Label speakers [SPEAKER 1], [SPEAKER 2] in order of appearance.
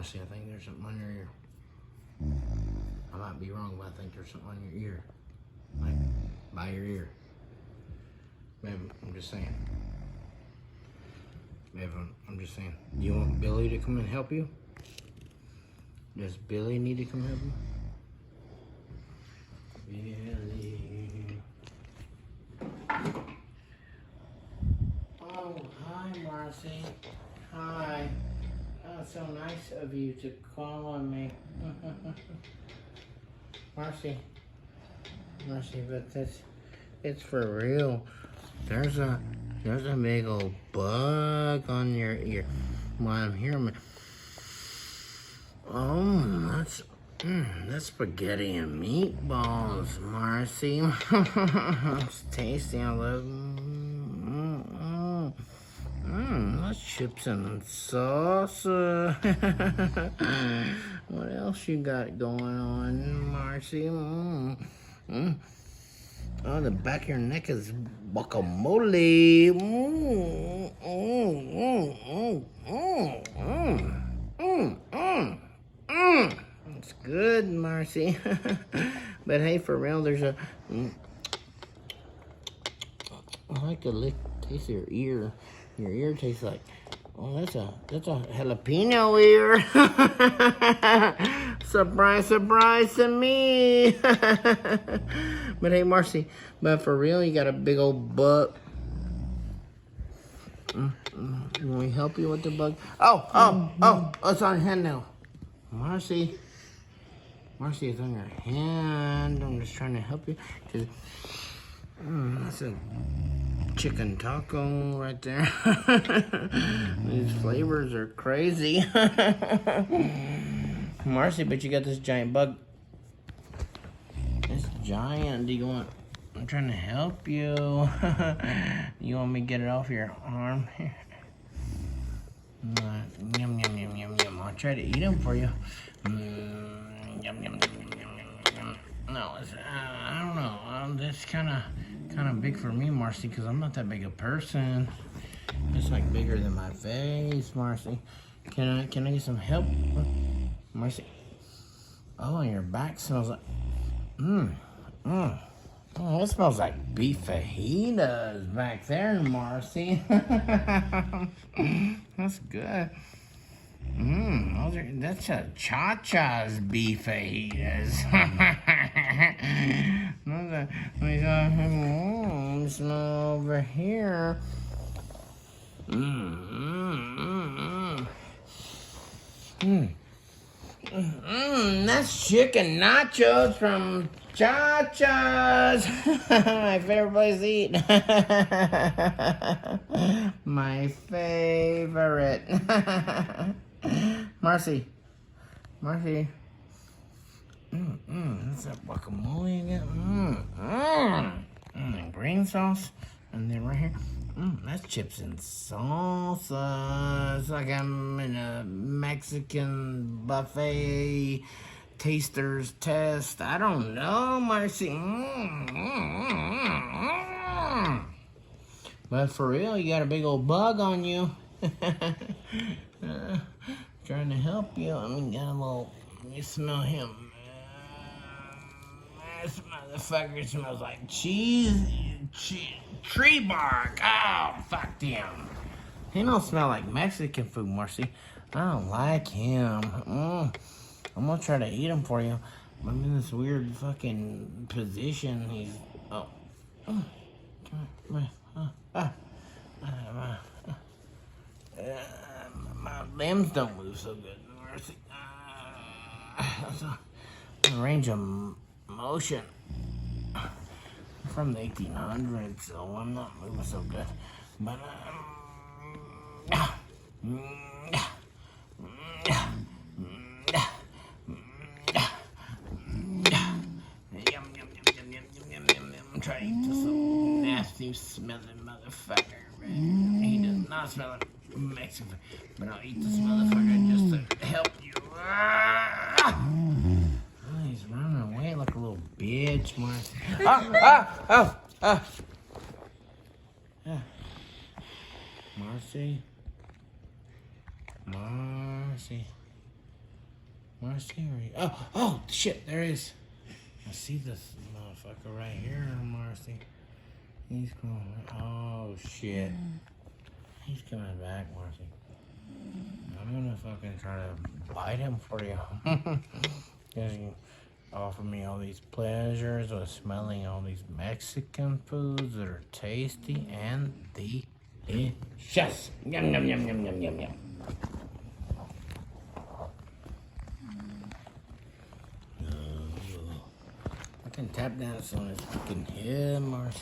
[SPEAKER 1] Marcie, I think there's something on your ear. I might be wrong, but I think there's something on your ear. Like, by your ear. Maybe, I'm just saying. Maybe, I'm just saying. Do you want Billy to come and help you? Does Billy need to come help you? Billy. Oh, hi, Marcie. Hi. Oh, it's so nice of you to call on me. Marcie, but it's for real. There's a big old bug on your ear. While I'm here, that's spaghetti and meatballs, Marcie. It's tasty. I love. That's chips and salsa. What else you got going on, Marcie? Oh, the back of your neck is guacamole. It's good, Marcie. But hey, for real, there's a. I like to taste your ear. Your ear tastes like. Oh, that's a jalapeno ear. Surprise, surprise to me. But hey, Marcie, but for real, you got a big old bug. Can we help you with the bug? Oh, it's on your hand now. Marcie, it's on your hand. I'm just trying to help you. That's a chicken taco right there. These flavors are crazy. Marcie, but you got this giant bug. It's giant. Do you want... I'm trying to help you. You want me to get it off your arm? Yum, yum, yum, yum, yum. I'll try to eat them for you. Yum, yum, yum, yum, yum. No, I don't know. That's kind of big for me, Marcie, because I'm not that big a person. It's like bigger than my face, Marcie. Can I get some help, Marcie? Oh, your back smells like. Oh, it smells like beef fajitas back there, Marcie. That's good. That's a Cha-Cha's beef fajitas. Smell over here. That's chicken nachos from Cha-Cha's. My favorite place to eat. My favorite. Marcie. That's that guacamole again. Green sauce. And then right here. That's chips and salsa. It's like I'm in a Mexican buffet taster's test. I don't know, Marcie. But for real, you got a big old bug on you. Trying to help you. I mean, got a little. You smell him. This motherfucker smells like tree bark. Oh, fuck him. He don't smell like Mexican food, Marcie. I don't like him. I'm gonna try to eat him for you. I'm in this weird fucking position. He's my limbs don't move so good, Marcie. Range of motion from the 1800s, so I'm not moving so good. But I'm trying to eat this little nasty smelling motherfucker. Right? He does not smell like Mexican, but I'll eat this motherfucker just to help you. He's running away like a little bitch, Marcie. Marcie. Marcie, oh, shit, there he is. I see this motherfucker right here, Marcie. He's coming. Oh, shit. He's coming back, Marcie. I'm gonna fucking try to bite him for you. Because you offer me all these pleasures of smelling all these Mexican foods that are tasty and delicious. Yum, yum, yum, yum, yum, yum, yum. I can tap dance on his fucking head, Marcie.